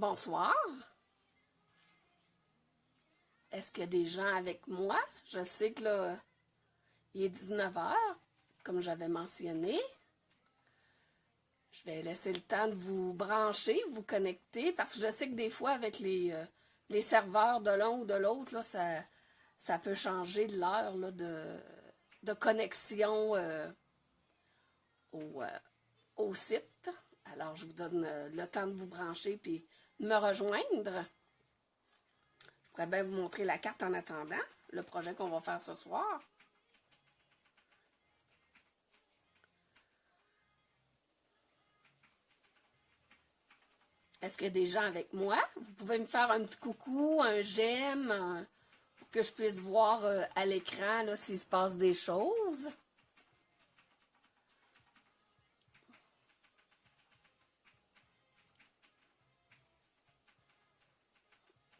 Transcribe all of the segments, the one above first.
Bonsoir. Est-ce qu'il y a des gens avec moi? Je sais que là, il est 19 heures, comme j'avais mentionné. Je vais laisser le temps de vous brancher, vous connecter, parce que je sais que des fois, avec les serveurs de l'un ou de l'autre, là, ça peut changer l'heure de connexion au, au site. Alors, je vous donne le temps de vous brancher puis de me rejoindre. Je pourrais bien vous montrer la carte en attendant, le projet qu'on va faire ce soir. Est-ce qu'il y a des gens avec moi? Vous pouvez me faire un petit coucou, un j'aime, pour que je puisse voir à l'écran s'il se passe des choses.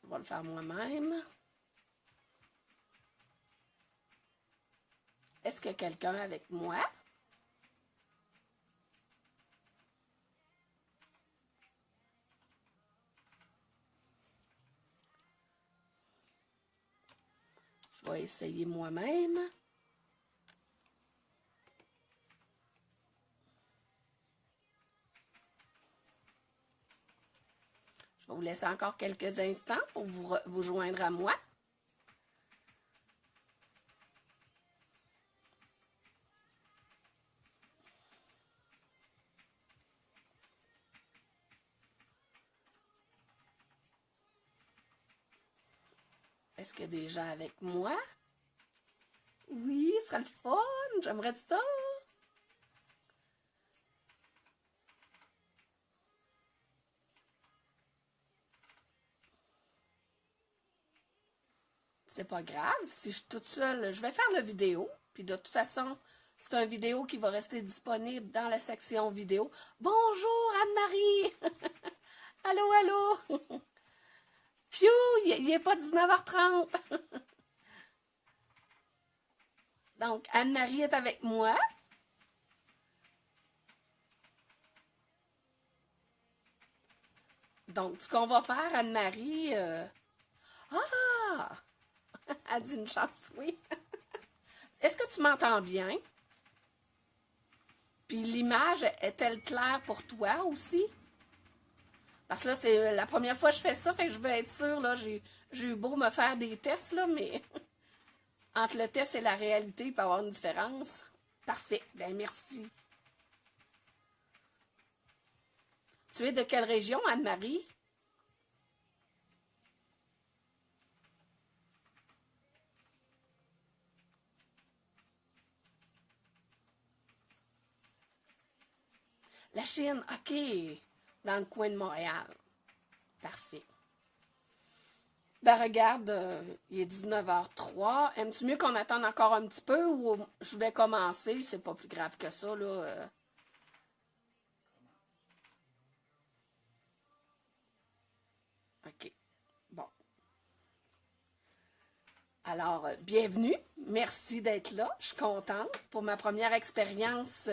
Je vais le faire moi-même. Est-ce qu'il y a quelqu'un avec moi? Je vais essayer moi-même. Je vais vous laisser encore quelques instants pour vous joindre à moi. Est-ce qu'il y a des gens avec moi? Oui, ce sera le fun. J'aimerais ça. C'est pas grave. Si je suis toute seule, je vais faire la vidéo. Puis de toute façon, c'est une vidéo qui va rester disponible dans la section vidéo. Bonjour Anne-Marie! Allô, allô! Pfiou! Il n'est pas 19h30. Donc, Anne-Marie est avec moi. Donc, ce qu'on va faire, Anne-Marie... Ah! Elle dit une chance, oui. Est-ce que tu m'entends bien? Puis l'image est-elle claire pour toi aussi? Parce que là, c'est la première fois que je fais ça, fait que je veux être sûre, là, j'ai eu beau me faire des tests, là, mais entre le test et la réalité, il peut y avoir une différence. Parfait, bien merci. Tu es de quelle région, Anne-Marie? La Chine, OK. Dans le coin de Montréal. Parfait. Ben regarde, il est 19h03. Aimes-tu mieux qu'on attende encore un petit peu ou je vais commencer? C'est pas plus grave que ça, là. OK. Bon. Alors, bienvenue. Merci d'être là. Je suis contente. Pour ma première expérience,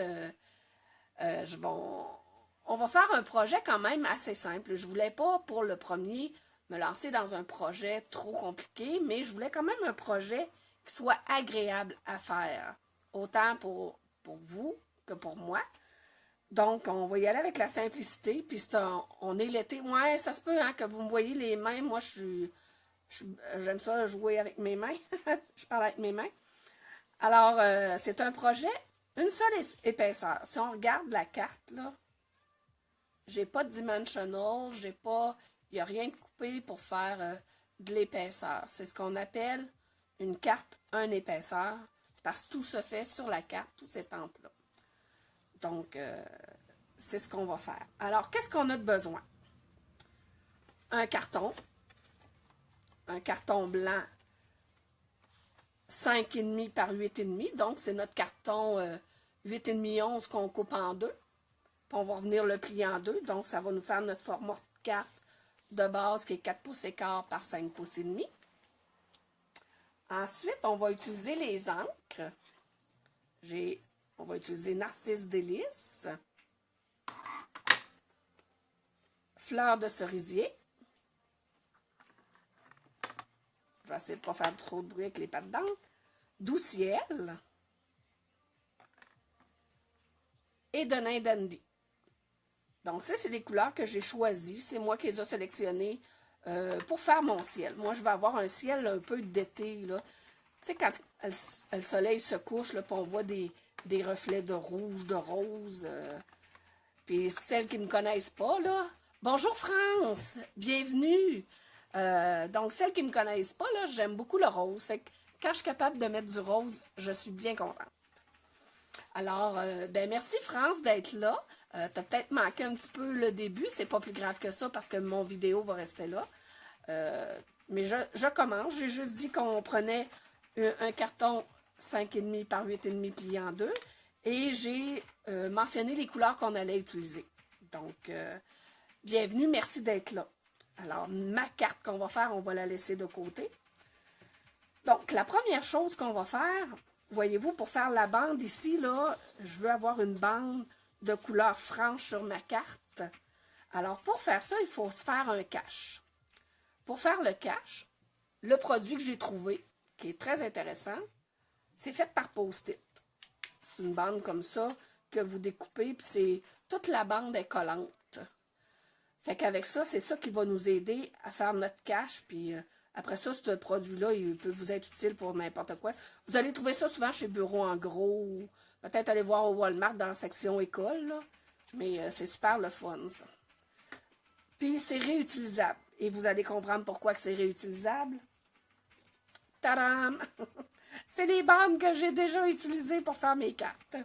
on va faire un projet quand même assez simple. Je voulais pas, pour le premier, me lancer dans un projet trop compliqué, mais je voulais quand même un projet qui soit agréable à faire, autant pour vous que pour moi. Donc, on va y aller avec la simplicité, puis on est l'été. Ouais, ça se peut hein, que vous me voyez les mains. Moi, j'aime ça jouer avec mes mains. Je parle avec mes mains. Alors, c'est un projet, une seule épaisseur. Si on regarde la carte, là, j'ai pas de dimensional, il n'y a rien de coupé pour faire de l'épaisseur. C'est ce qu'on appelle une carte, une épaisseur, parce que tout se fait sur la carte, toutes ces tempes-là. Donc, c'est ce qu'on va faire. Alors, qu'est-ce qu'on a de besoin? Un carton blanc 5,5 par 8,5. Donc, c'est notre carton 8,5 11 qu'on coupe en deux. Puis on va revenir le plier en deux. Donc, ça va nous faire notre format de carte de base qui est 4 pouces et quart par 5 pouces et demi. Ensuite, on va utiliser les encres. On va utiliser Narcisse Délice, fleur de cerisier. Je vais essayer de ne pas faire trop de bruit avec les pattes d'encre. Doux ciel. Et de nain dandy. Donc ça, c'est les couleurs que j'ai choisies. C'est moi qui les ai sélectionnées pour faire mon ciel. Moi, je vais avoir un ciel un peu d'été, là. Tu sais, quand le soleil se couche, là, puis on voit des reflets de rouge, de rose. Puis celles qui ne me connaissent pas, là, bonjour France, bienvenue. Donc, celles qui ne me connaissent pas, là, j'aime beaucoup le rose. Fait que quand je suis capable de mettre du rose, je suis bien contente. Alors, ben merci France d'être là. T'as peut-être manqué un petit peu le début, c'est pas plus grave que ça parce que mon vidéo va rester là. Mais je commence, j'ai juste dit qu'on prenait un carton 5,5 par 8,5 plié en deux et j'ai mentionné les couleurs qu'on allait utiliser. Donc, bienvenue, merci d'être là. Alors, ma carte qu'on va faire, on va la laisser de côté. Donc, la première chose qu'on va faire, voyez-vous, pour faire la bande ici, là, je veux avoir une bande de couleur franche sur ma carte. Alors, pour faire ça, il faut se faire un cache. Pour faire le cache, le produit que j'ai trouvé, qui est très intéressant, c'est fait par Post-it. C'est une bande comme ça que vous découpez, puis c'est toute la bande est collante. Fait qu'avec ça, c'est ça qui va nous aider à faire notre cache, puis après ça, ce produit-là, il peut vous être utile pour n'importe quoi. Vous allez trouver ça souvent chez Bureau en gros, peut-être aller voir au Walmart dans la section école, là. Mais c'est super le fun, ça. Puis c'est réutilisable, et vous allez comprendre pourquoi que c'est réutilisable. Tadam! C'est les bandes que j'ai déjà utilisées pour faire mes cartes.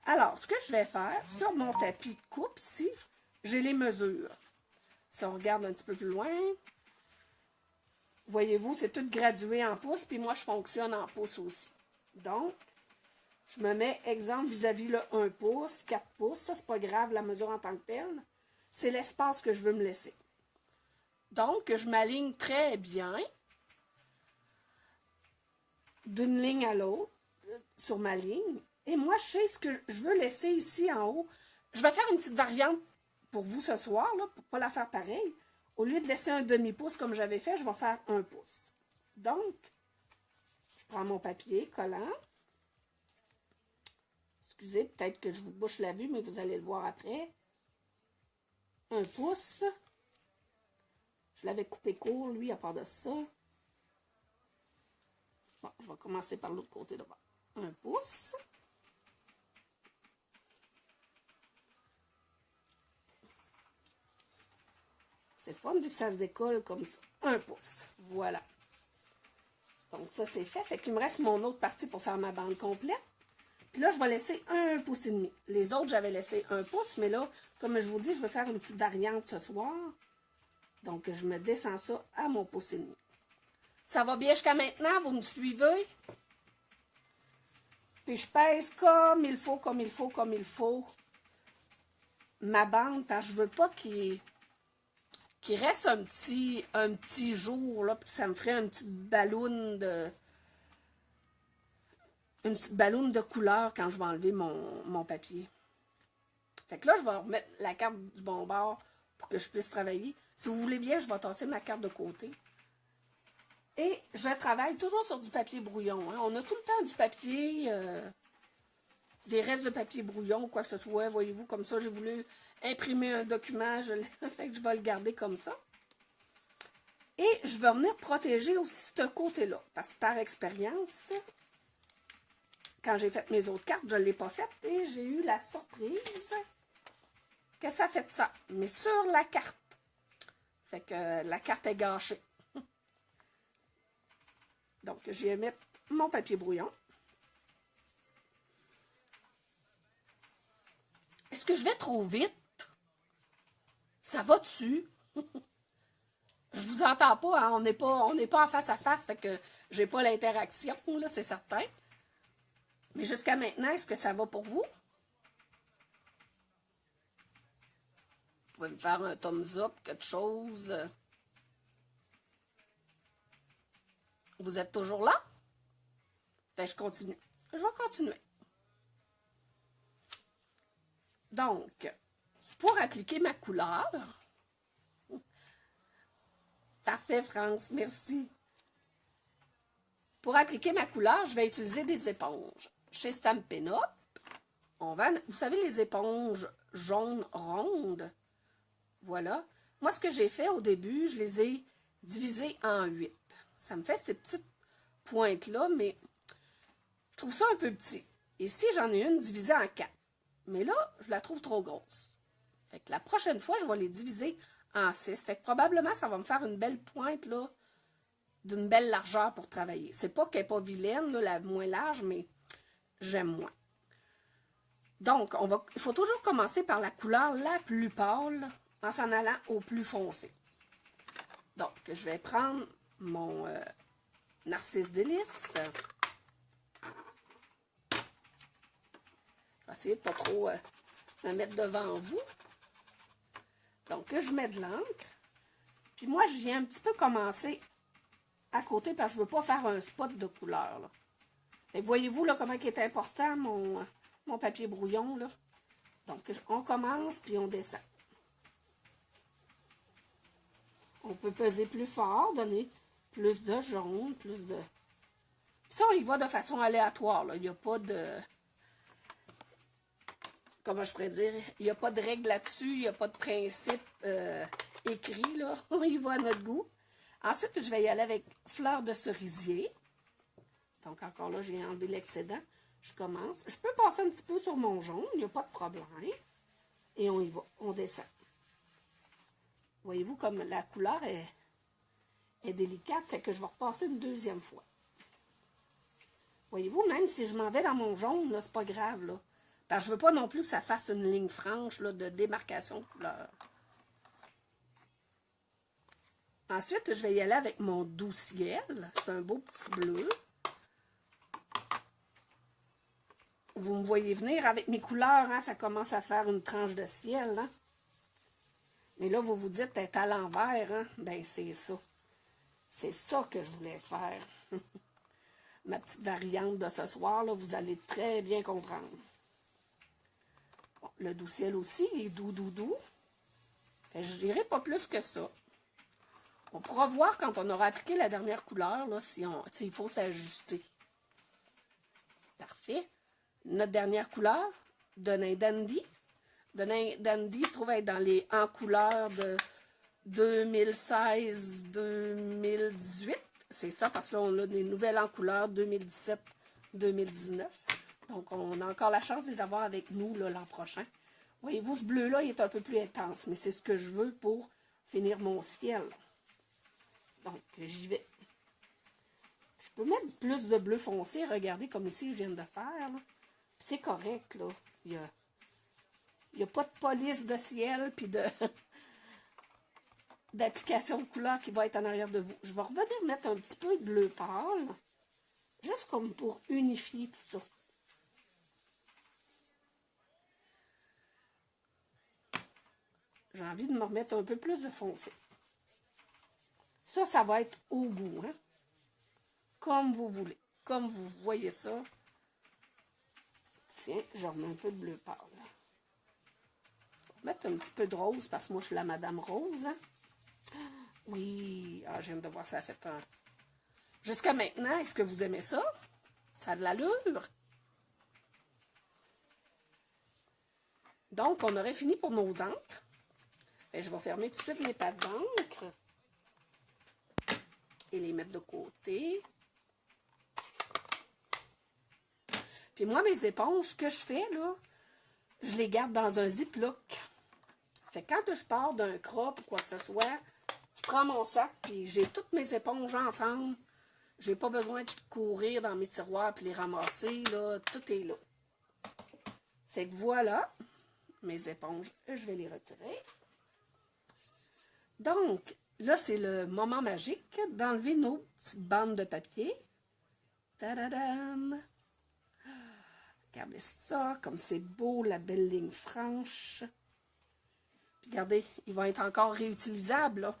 Alors, ce que je vais faire, sur mon tapis de coupe ici, j'ai les mesures. Si on regarde un petit peu plus loin, voyez-vous, c'est tout gradué en pouces, puis moi, je fonctionne en pouces aussi. Donc, je me mets, exemple, vis-à-vis le 1 pouce, 4 pouces. Ça, c'est pas grave, la mesure en tant que telle. C'est l'espace que je veux me laisser. Donc, je m'aligne très bien d'une ligne à l'autre sur ma ligne. Et moi, je sais ce que je veux laisser ici en haut. Je vais faire une petite variante pour vous ce soir, là, pour ne pas la faire pareil. Au lieu de laisser un demi-pouce comme j'avais fait, je vais faire 1 pouce. Donc, je prends mon papier collant. Excusez, peut-être que je vous bouche la vue, mais vous allez le voir après. 1 pouce. Je l'avais coupé court, lui, à part de ça. Bon, je vais commencer par l'autre côté d'abord. 1 pouce. C'est fun vu que ça se décolle comme ça. 1 pouce. Voilà. Donc ça, c'est fait. Fait qu'il me reste mon autre partie pour faire ma bande complète. Puis là, je vais laisser 1 pouce et demi. Les autres, j'avais laissé 1 pouce, mais là, comme je vous dis, je vais faire une petite variante ce soir. Donc, je me descends ça à mon pouce et demi. Ça va bien jusqu'à maintenant? Vous me suivez? Puis je pèse comme il faut, comme il faut, comme il faut ma bande, parce que je veux pas qu'il reste un petit jour, là, puis ça me ferait une petite balloune de couleur quand je vais enlever mon papier. Fait que là, je vais remettre la carte du bon bord pour que je puisse travailler. Si vous voulez bien, je vais tasser ma carte de côté. Et je travaille toujours sur du papier brouillon. Hein. On a tout le temps du papier, des restes de papier brouillon, quoi que ce soit. Voyez-vous, comme ça, j'ai voulu imprimer un document. Fait que je vais le garder comme ça. Et je vais venir protéger aussi ce côté-là. Parce que par expérience, quand j'ai fait mes autres cartes, je ne l'ai pas faite. Et j'ai eu la surprise que ça fait ça. Mais sur la carte. Fait que la carte est gâchée. Donc, je vais mettre mon papier brouillon. Est-ce que je vais trop vite? Ça va dessus? Je vous entends pas, hein? On n'est pas en face à face, fait que j'ai pas l'interaction, là, c'est certain. Mais jusqu'à maintenant, est-ce que ça va pour vous? Vous pouvez me faire un thumbs up, quelque chose. Vous êtes toujours là? Ben, je continue. Je vais continuer. Donc, pour appliquer ma couleur, Parfait, France, merci. Pour appliquer ma couleur, je vais utiliser des éponges. Chez Stampin' Up, vous savez les éponges jaunes rondes? Voilà. Moi, ce que j'ai fait au début, je les ai divisées en 8. Ça me fait ces petites pointes-là, mais je trouve ça un peu petit. Ici, j'en ai une divisée en 4. Mais là, je la trouve trop grosse. Fait que la prochaine fois, je vais les diviser en 6. Fait que probablement, ça va me faire une belle pointe, là, d'une belle largeur pour travailler. C'est pas qu'elle n'est pas vilaine, là, la moins large, mais j'aime moins. Donc, il faut toujours commencer par la couleur la plus pâle en s'en allant au plus foncé. Donc, je vais prendre mon Narcisse Délice. Je vais essayer de ne pas trop me mettre devant vous. Donc, je mets de l'encre. Puis moi, je viens un petit peu commencer à côté parce que je ne veux pas faire un spot de couleur. Là. Et voyez-vous là, comment il est important mon papier brouillon. Là. Donc, on commence puis on descend. On peut peser plus fort, donner plus de jaune, plus de... Puis ça, on y va de façon aléatoire. Là. Il n'y a pas de... Comment je pourrais dire? Il n'y a pas de règle là-dessus, il n'y a pas de principe écrit. Là. On y va à notre goût. Ensuite, je vais y aller avec fleur de cerisier. Donc, encore là, j'ai enlevé l'excédent. Je commence. Je peux passer un petit peu sur mon jaune, il n'y a pas de problème. Et on y va, on descend. Voyez-vous comme la couleur est délicate, fait que je vais repasser une deuxième fois. Voyez-vous, même si je m'en vais dans mon jaune, là, c'est pas grave, là. Parce que je veux pas non plus que ça fasse une ligne franche, là, de démarcation de couleur. Ensuite, je vais y aller avec mon doux ciel. C'est un beau petit bleu. Vous me voyez venir avec mes couleurs, hein, ça commence à faire une tranche de ciel, hein. Mais là, vous vous dites, être à l'envers, hein? Ben, c'est ça. C'est ça que je voulais faire. Ma petite variante de ce soir, là, vous allez très bien comprendre. Bon, le doux ciel aussi, il est doux, doux, doux. Fait, je dirais pas plus que ça. On pourra voir quand on aura appliqué la dernière couleur, là, s'il faut s'ajuster. Parfait. Notre dernière couleur, Dun Dandy. Dun Dandy se trouve être dans les en couleurs de 2016-2018. C'est ça, parce que là, on a des nouvelles en couleurs 2017-2019. Donc, on a encore la chance de les avoir avec nous l'an prochain. Voyez-vous, ce bleu-là, il est un peu plus intense, mais c'est ce que je veux pour finir mon ciel. Donc, j'y vais. Je peux mettre plus de bleu foncé, regardez comme ici, je viens de faire. C'est correct, là. Il n'y a pas de police de ciel, puis d'application de couleur qui va être en arrière de vous. Je vais revenir mettre un petit peu de bleu pâle, juste comme pour unifier tout ça. J'ai envie de me remettre un peu plus de foncé. Ça va être au goût, hein? Comme vous voulez. Comme vous voyez ça. Tiens, je remets un peu de bleu pâle. Je vais mettre un petit peu de rose, parce que moi, je suis la Madame Rose, hein? Oui, je viens de voir ça a fait un... Jusqu'à maintenant, est-ce que vous aimez ça? Ça a de l'allure. Donc, on aurait fini pour nos encres. Et je vais fermer tout de suite mes pattes d'encre. Et les mettre de côté. Puis moi, mes éponges, ce que je fais, là, je les garde dans un ziploc. Fait que quand je pars d'un crop ou quoi que ce soit, je prends mon sac, puis j'ai toutes mes éponges ensemble. J'ai pas besoin de courir dans mes tiroirs puis les ramasser, là. Tout est là. Fait que voilà, mes éponges, je vais les retirer. Donc, là, c'est le moment magique d'enlever nos petites bandes de papier. Tadadam! Regardez ça, comme c'est beau, la belle ligne franche. Puis regardez, il va être encore réutilisable, là.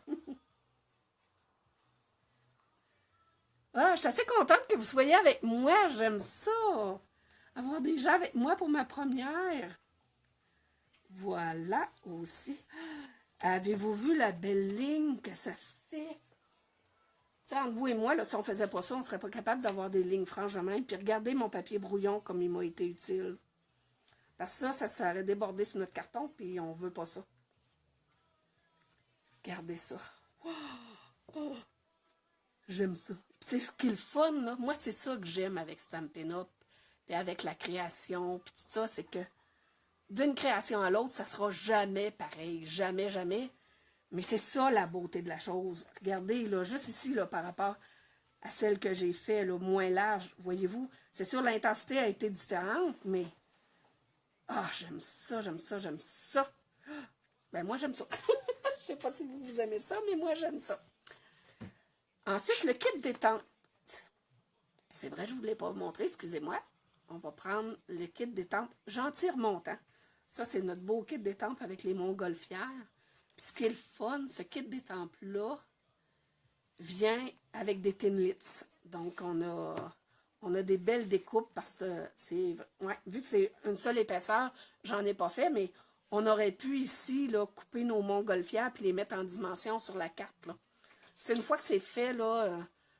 Je suis assez contente que vous soyez avec moi. J'aime ça. Avoir des gens avec moi pour ma première. Voilà aussi. Avez-vous vu la belle ligne que ça fait? sais, entre vous et moi, là, si on faisait pas ça, on serait pas capable d'avoir des lignes franches de même. Puis regardez mon papier brouillon comme il m'a été utile. Parce que ça aurait débordé sur notre carton, puis on veut pas ça. Regardez ça. Oh, j'aime ça. C'est ce qui est le fun, là. Moi, c'est ça que j'aime avec Stampin' Up, puis avec la création, puis tout ça, c'est que d'une création à l'autre, ça sera jamais pareil. Jamais, jamais. Mais c'est ça la beauté de la chose. Regardez, là, juste ici, là, par rapport à celle que j'ai fait, là, moins large, voyez-vous, c'est sûr, l'intensité a été différente, mais... Ah, j'aime ça, j'aime ça, j'aime ça. Ben, moi, j'aime ça. Je sais pas si vous aimez ça, mais moi, j'aime ça. Ensuite, le kit détente. C'est vrai, je ne vous l'ai pas montré, excusez-moi. On va prendre le kit détente gentil remontant. Ça, c'est notre beau kit d'étampe avec les montgolfières. Puis ce qui est le fun, ce kit d'étampe-là vient avec des Thinlits. Donc, on a des belles découpes parce que c'est... Ouais, vu que c'est une seule épaisseur, j'en ai pas fait, mais on aurait pu ici là, couper nos montgolfières puis les mettre en dimension sur la carte. Là. C'est une fois que c'est fait, là,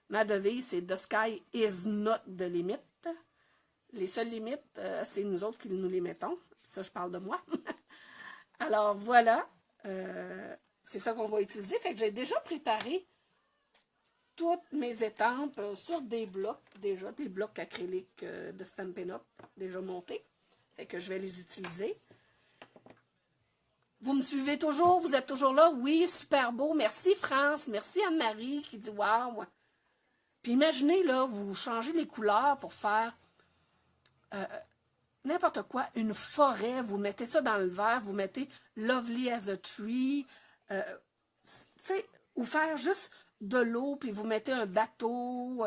ma devise, c'est The sky is not the limit. Les seules limites, c'est nous autres qui nous les mettons. Ça, je parle de moi. Alors, voilà. C'est ça qu'on va utiliser. Fait que j'ai déjà préparé toutes mes étampes sur des blocs, déjà, des blocs acryliques de Stampin' Up, déjà montés. Fait que je vais les utiliser. Vous me suivez toujours? Vous êtes toujours là? Oui, super beau. Merci, France. Merci, Anne-Marie, qui dit « Wow! » Puis imaginez, là, vous changez les couleurs pour faire n'importe quoi, une forêt, vous mettez ça dans le verre, vous mettez « Lovely as a tree », tu sais, ou faire juste de l'eau, puis vous mettez un bateau.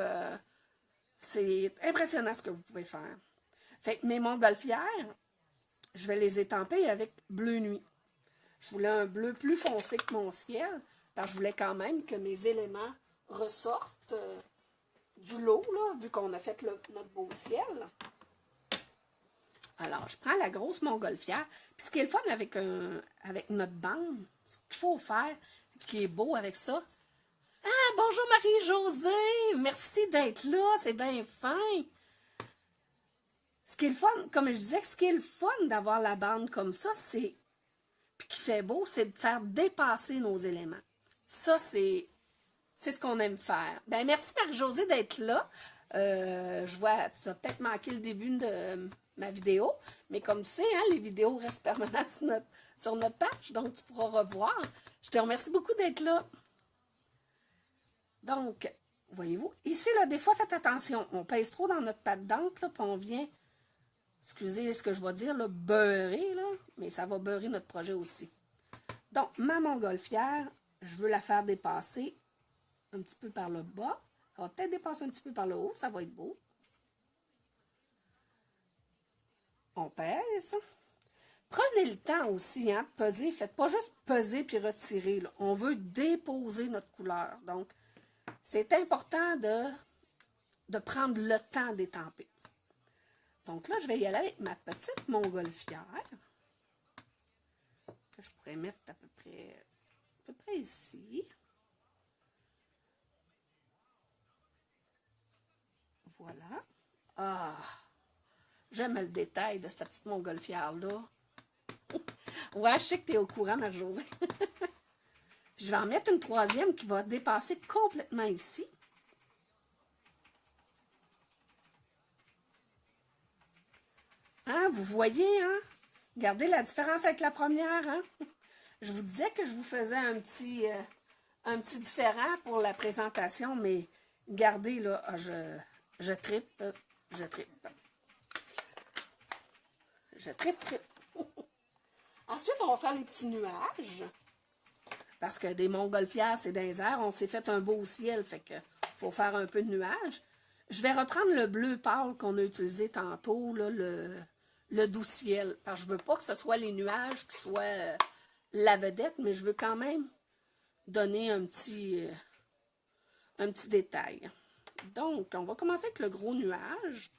C'est impressionnant ce que vous pouvez faire. Fait que mes montgolfières, je vais les étamper avec bleu nuit. Je voulais un bleu plus foncé que mon ciel, parce que je voulais quand même que mes éléments ressortent du lot, là, vu qu'on a fait notre beau ciel. Alors, je prends la grosse montgolfière. Puis ce qui est le fun avec notre bande, ce qu'il faut faire, qui est beau avec ça. Ah, bonjour Marie-Josée! Merci d'être là, c'est bien fin! Ce qui est le fun, comme je disais, ce qui est le fun d'avoir la bande comme ça, c'est, puis qui fait beau, c'est de faire dépasser nos éléments. Ça, c'est ce qu'on aime faire. Ben merci Marie-Josée d'être là. Je vois, tu as peut-être manqué le début de ma vidéo, mais comme tu sais, hein, les vidéos restent permanentes sur notre page, donc tu pourras revoir. Je te remercie beaucoup d'être là. Donc, voyez-vous, ici, là, des fois, faites attention. On pèse trop dans notre pâte d'encre, là, puis on vient, excusez ce que je vais dire, là, beurrer, là, mais ça va beurrer notre projet aussi. Donc, ma montgolfière, je veux la faire dépasser un petit peu par le bas. Elle va peut-être dépasser un petit peu par le haut, ça va être beau. On pèse. Prenez le temps aussi hein, de peser. Faites pas juste peser puis retirer. Là. On veut déposer notre couleur. Donc, c'est important de prendre le temps d'étamper. Donc là, je vais y aller avec ma petite montgolfière. Que je pourrais mettre à peu près ici. Voilà. Ah! J'aime le détail de cette petite montgolfière-là. Ouais, je sais que tu es au courant, Marie-Josée. Puis je vais en mettre une troisième qui va dépasser complètement ici. Hein, vous voyez, hein? Regardez la différence avec la première, hein? Je vous disais que je vous faisais un petit différent pour la présentation, mais regardez, là, je trippe, je trippe. Je trippe. Ensuite, on va faire les petits nuages. Parce que des montgolfières, c'est dans les airs. On s'est fait un beau ciel, fait que faut faire un peu de nuages. Je vais reprendre le bleu pâle qu'on a utilisé tantôt, là, le doux ciel. Parce que je veux pas que ce soit les nuages qui soient la vedette, mais je veux quand même donner un petit détail. Donc, on va commencer avec le gros nuage.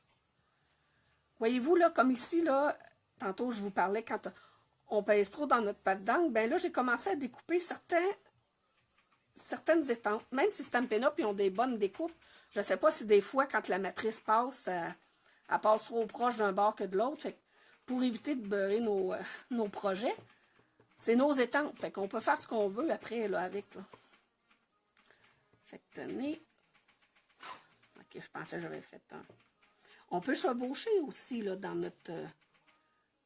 Voyez-vous, là, comme ici, là, tantôt, je vous parlais quand on pèse trop dans notre pâte d'encre, ben là, j'ai commencé à découper certains certaines étampes, même si Stampin' Up! Ils ont des bonnes découpes, je ne sais pas si des fois, quand la matrice passe, elle passe trop proche d'un bord que de l'autre. Fait que pour éviter de beurrer nos projets, c'est nos étampes. Fait qu'on peut faire ce qu'on veut après là, avec. Là. Fait que tenez. Ok, je pensais que j'avais fait un. On peut chevaucher aussi là, dans notre.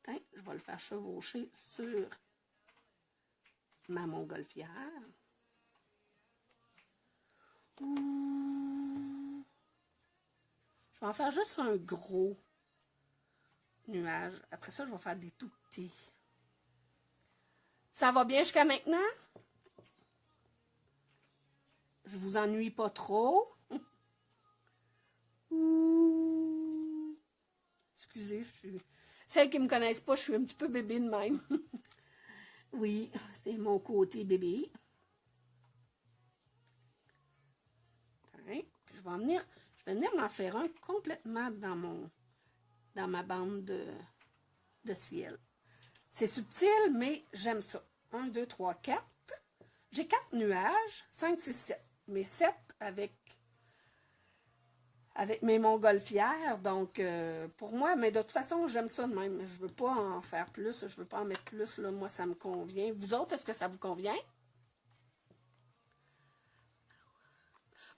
Tiens, je vais le faire chevaucher sur ma montgolfière. Je vais en faire juste un gros nuage. Après ça, je vais faire des tout petits. Ça va bien jusqu'à maintenant? Je vous ennuie pas trop? Excusez, je suis... Celles qui ne me connaissent pas, je suis un petit peu bébé de même. Oui, c'est mon côté bébé. Je vais venir m'en faire un complètement dans ma bande de ciel. C'est subtil, mais j'aime ça. 1, 2, 3, 4. J'ai 4 nuages, 5, 6, 7. Mais 7 avec mes montgolfières. Donc, pour moi, mais de toute façon, j'aime ça de même. Je ne veux pas en faire plus. Je ne veux pas en mettre plus. Là. Moi, ça me convient. Vous autres, est-ce que ça vous convient?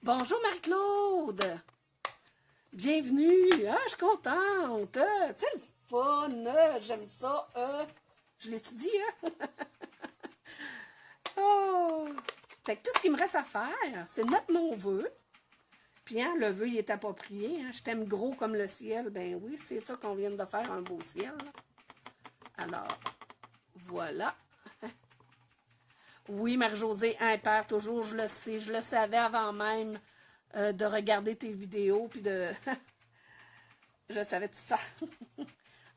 Bonjour Marie-Claude! Bienvenue! Ah, je suis contente! C'est le fun! J'aime ça! Je l'étudie, hein? Oh! Fait que tout ce qu'il me reste à faire, c'est de mettre mon vœu. Puis, hein, le vœu, il est approprié. Hein? Je t'aime gros comme le ciel. Ben oui, c'est ça qu'on vient de faire, un beau ciel. Alors, voilà. Oui, Marie-Josée, impair, toujours, je le sais. Je le savais avant même de regarder tes vidéos, puis de... je savais tout ça.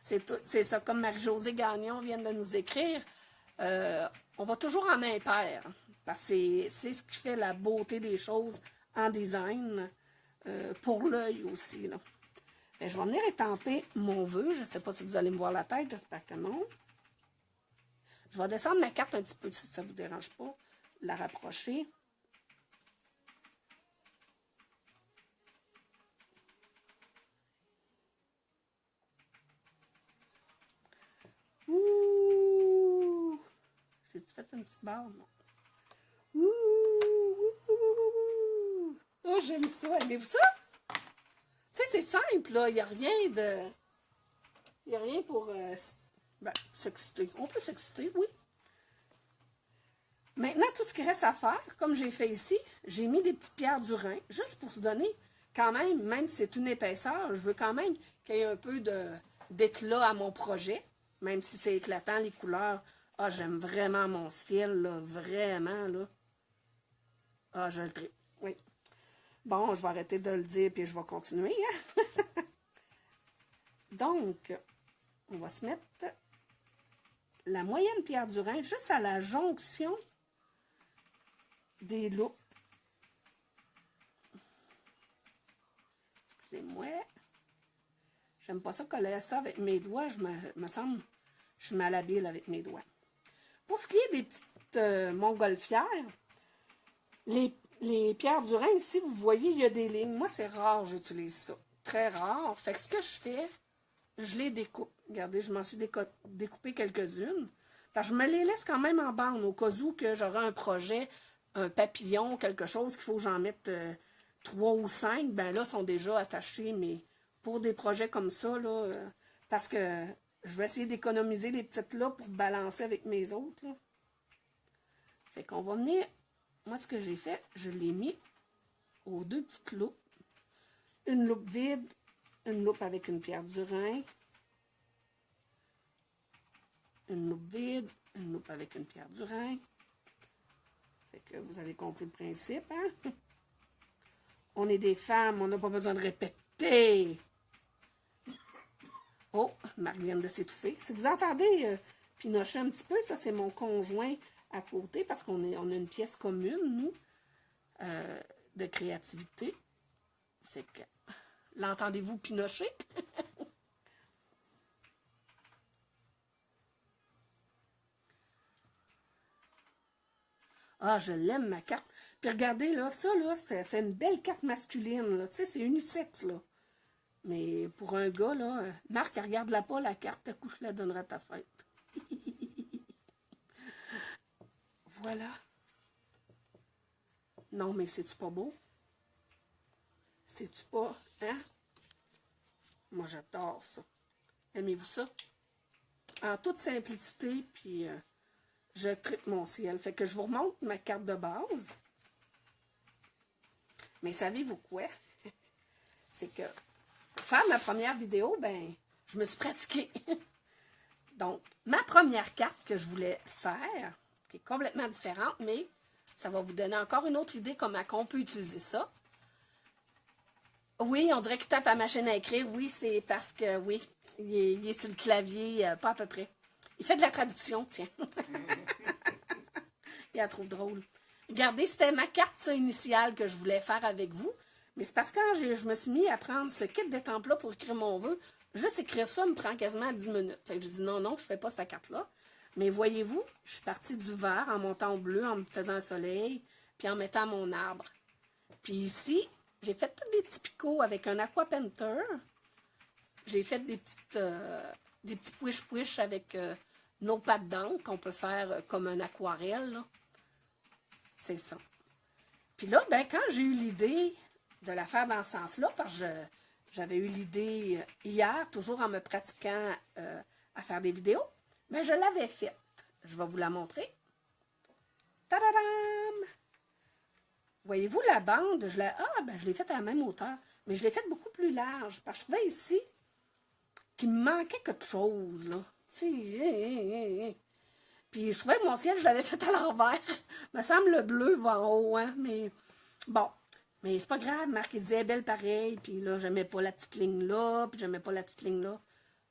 C'est ça, comme Marie-Josée Gagnon vient de nous écrire. On va toujours en impair. Parce que c'est ce qui fait la beauté des choses en design. Pour l'œil aussi. Là. Ben, je vais venir étamper mon vœu. Je ne sais pas si vous allez me voir la tête. J'espère que non. Je vais descendre ma carte un petit peu si ça ne vous dérange pas. La rapprocher. Ouh! J'ai-tu fait une petite barre? Non. Ouh! Oh, j'aime ça. Aimez-vous ça? Tu sais, c'est simple, là. Il n'y a rien de... Il n'y a rien pour s'exciter. On peut s'exciter, oui. Maintenant, tout ce qui reste à faire, comme j'ai fait ici, j'ai mis des petites pierres du Rhin, juste pour se donner quand même si c'est une épaisseur, je veux quand même qu'il y ait un peu d'éclat à mon projet, même si c'est éclatant, les couleurs. Ah, j'aime vraiment mon ciel, là, vraiment, là. Ah, je le tripe, oui. Bon, je vais arrêter de le dire, puis je vais continuer. Hein? Donc, on va se mettre la moyenne pierre du Rhin juste à la jonction des loupes. Excusez-moi. J'aime pas ça coller ça avec mes doigts. Me semble je suis malhabile avec mes doigts. Pour ce qui est des petites montgolfières, les pierres du Rhin, ici, vous voyez, il y a des lignes. Moi, c'est rare, j'utilise ça. Très rare. Fait que ce que je fais, je les découpe. Regardez, je m'en suis découpé quelques-unes. Parce que je me les laisse quand même en bande, au cas où que j'aurai un projet, un papillon, quelque chose qu'il faut que j'en mette 3 ou 5. Ben là, sont déjà attachés, mais pour des projets comme ça, là, parce que je vais essayer d'économiser les petites là pour balancer avec mes autres. Là. Fait qu'on va venir... Moi, ce que j'ai fait, je l'ai mis aux 2 petites loupes. Une loupe vide, une loupe avec une pierre du Rhin. Une loupe vide, une loupe avec une pierre du Rhin. Fait que vous avez compris le principe, hein? On est des femmes, on n'a pas besoin de répéter. Oh, Marie vient de s'étouffer. Si vous entendez pinocher un petit peu, ça c'est mon conjoint à côté, parce qu'on a une pièce commune, nous, de créativité. Fait que, l'entendez-vous pinocher? Ah, je l'aime, ma carte. Puis regardez, là, ça, là, ça fait une belle carte masculine, là. Tu sais, c'est unisexe, là. Mais pour un gars, là, Marc, regarde-la pas, la carte, ta couche, je la donnerai à ta fête. Voilà. Non, mais c'est-tu pas beau? C'est-tu pas, hein? Moi, j'adore ça. Aimez-vous ça? En toute simplicité, puis je tripe mon ciel. Fait que je vous remonte ma carte de base. Mais savez-vous quoi? C'est que pour faire ma première vidéo, ben, je me suis pratiquée. Donc, ma première carte que je voulais faire, qui est complètement différente, mais ça va vous donner encore une autre idée comment on peut utiliser ça. Oui, on dirait qu'il tape à la machine à écrire. Oui, c'est parce que, oui, il est sur le clavier, pas à peu près. Il fait de la traduction, tiens. Il la trouve drôle. Regardez, c'était ma carte ça, initiale que je voulais faire avec vous. Mais c'est parce que quand je me suis mis à prendre ce kit d'étampes-là pour écrire mon vœu, juste écrire ça me prend quasiment 10 minutes. Fait que je dis non, je ne fais pas cette carte-là. Mais voyez-vous, je suis partie du vert en montant au bleu, en me faisant un soleil, puis en mettant mon arbre. Puis ici, j'ai fait tous des petits picots avec un aqua painter. J'ai fait des petits push-push avec nos pattes d'encre qu'on peut faire comme un aquarelle. C'est ça. Puis là, ben, quand j'ai eu l'idée de la faire dans ce sens-là, parce que j'avais eu l'idée hier, toujours en me pratiquant à faire des vidéos, ben, je l'avais faite. Je vais vous la montrer. Tadadam! Voyez-vous la bande? Je l'ai faite à la même hauteur, mais je l'ai faite beaucoup plus large, parce que je trouvais ici qu'il me manquait quelque chose, là. Puis je trouvais que mon ciel, je l'avais fait à l'envers. Me semble le bleu va en haut, hein, mais bon. Mais c'est pas grave, Marc, il disait belle pareil, puis là, j'aimais pas la petite ligne là, puis j'aimais pas la petite ligne là.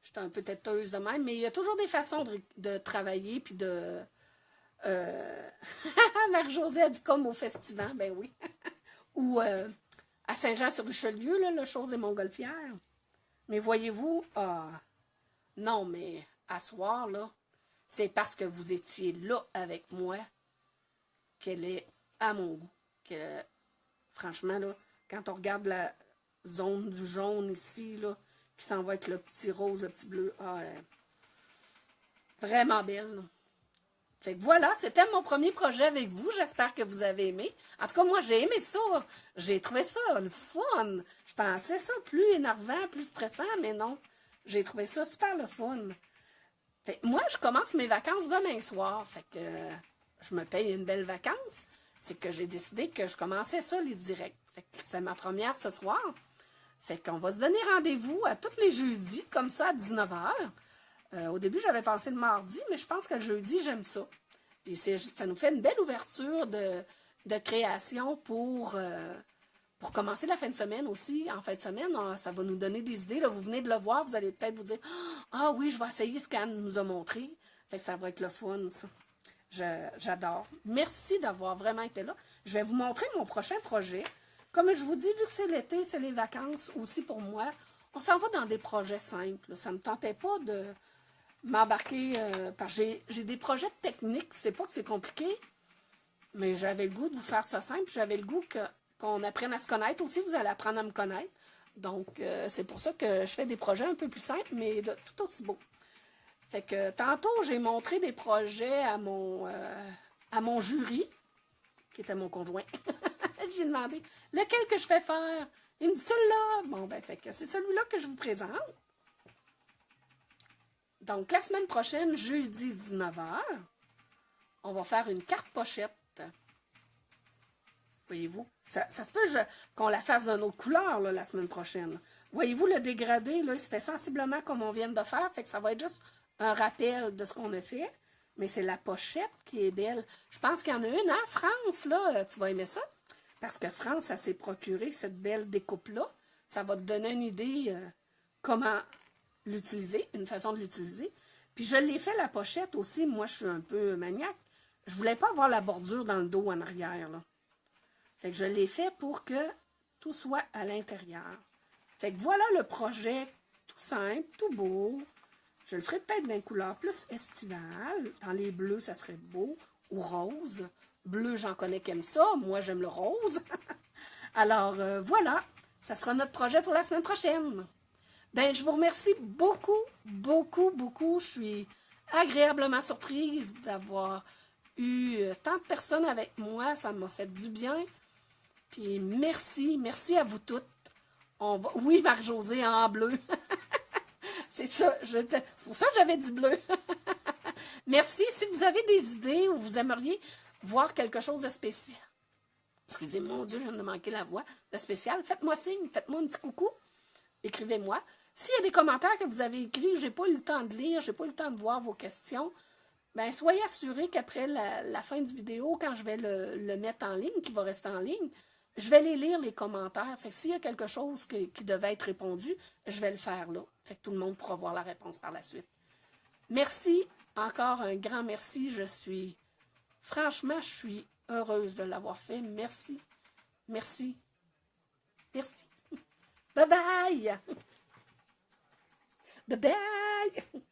J'étais un peu têteuse de même, mais il y a toujours des façons de travailler, puis de... Marie-Josée a dit comme au festival, ben oui. Ou à Saint-Jean-sur-Richelieu, là, le chose des Montgolfières. Mais voyez-vous, non, mais à soir, là, c'est parce que vous étiez là avec moi qu'elle est à mon goût. Que, franchement, là, quand on regarde la zone du jaune ici, là, qui s'en va avec le petit rose, le petit bleu, vraiment belle. Là. Fait que voilà, c'était mon premier projet avec vous. J'espère que vous avez aimé. En tout cas, moi, j'ai aimé ça. J'ai trouvé ça le fun. Je pensais ça plus énervant, plus stressant, mais non. J'ai trouvé ça super le fun. Fait que moi, je commence mes vacances demain soir. Fait que je me paye une belle vacance. C'est que j'ai décidé que je commençais ça, les directs. Fait que c'est ma première ce soir. Fait qu'on va se donner rendez-vous à tous les jeudis, comme ça, à 19 h. Au début, j'avais pensé le mardi, mais je pense que le jeudi, j'aime ça. Puis ça nous fait une belle ouverture de création pour commencer la fin de semaine aussi. En fin de semaine, ça va nous donner des idées. Là, vous venez de le voir, vous allez peut-être vous dire « Ah oui, je vais essayer ce qu'Anne nous a montré. » Fait que ça va être le fun, ça. J'adore. Merci d'avoir vraiment été là. Je vais vous montrer mon prochain projet. Comme je vous dis, vu que c'est l'été, c'est les vacances aussi pour moi, on s'en va dans des projets simples. Ça ne me tentait pas de m'embarquer, parce que j'ai des projets techniques, c'est pas que c'est compliqué, mais j'avais le goût de vous faire ça simple, j'avais le goût qu'on apprenne à se connaître aussi, vous allez apprendre à me connaître. Donc, c'est pour ça que je fais des projets un peu plus simples, mais tout aussi beaux. Fait que tantôt, j'ai montré des projets à mon jury, qui était mon conjoint. J'ai demandé lequel que je fais faire. Il me dit celui-là. Bon, ben, fait que c'est celui-là que je vous présente. Donc, la semaine prochaine, jeudi 19 h, on va faire une carte pochette. Voyez-vous? Ça se peut qu'on la fasse d'une autre couleur là, la semaine prochaine. Voyez-vous, le dégradé, là, il se fait sensiblement comme on vient de faire. Fait que ça va être juste un rappel de ce qu'on a fait. Mais c'est la pochette qui est belle. Je pense qu'il y en a une en France, là. Tu vas aimer ça? Parce que France, ça s'est procuré cette belle découpe-là. Ça va te donner une idée comment l'utiliser, une façon de l'utiliser. Puis je l'ai fait la pochette aussi. Moi, je suis un peu maniaque. Je voulais pas avoir la bordure dans le dos en arrière, là. Fait que je l'ai fait pour que tout soit à l'intérieur. Fait que voilà le projet tout simple, tout beau. Je le ferai peut-être d'une couleur plus estivale. Dans les bleus, ça serait beau. Ou rose. Bleu, j'en connais qui aiment ça. Moi, j'aime le rose. Alors, voilà. Ça sera notre projet pour la semaine prochaine. Ben, je vous remercie beaucoup, beaucoup, beaucoup. Je suis agréablement surprise d'avoir eu tant de personnes avec moi. Ça m'a fait du bien. Puis merci, merci à vous toutes. Oui, Marie-Josée en bleu. C'est ça, c'est pour ça que j'avais dit bleu. Merci. Si vous avez des idées ou vous aimeriez voir quelque chose de spécial. Excusez, mon Dieu, je viens de manquer la voix de spécial. Faites-moi signe, faites-moi un petit coucou. Écrivez-moi. S'il y a des commentaires que vous avez écrits, j'ai pas eu le temps de lire, j'ai pas eu le temps de voir vos questions, ben soyez assurés qu'après la fin du vidéo, quand je vais le mettre en ligne, qui va rester en ligne, je vais les lire, les commentaires. Fait que s'il y a quelque chose qui devait être répondu, je vais le faire là. Fait que tout le monde pourra voir la réponse par la suite. Merci, encore un grand merci. Franchement, je suis heureuse de l'avoir fait. Merci, merci, merci. Bye bye! Bye bye!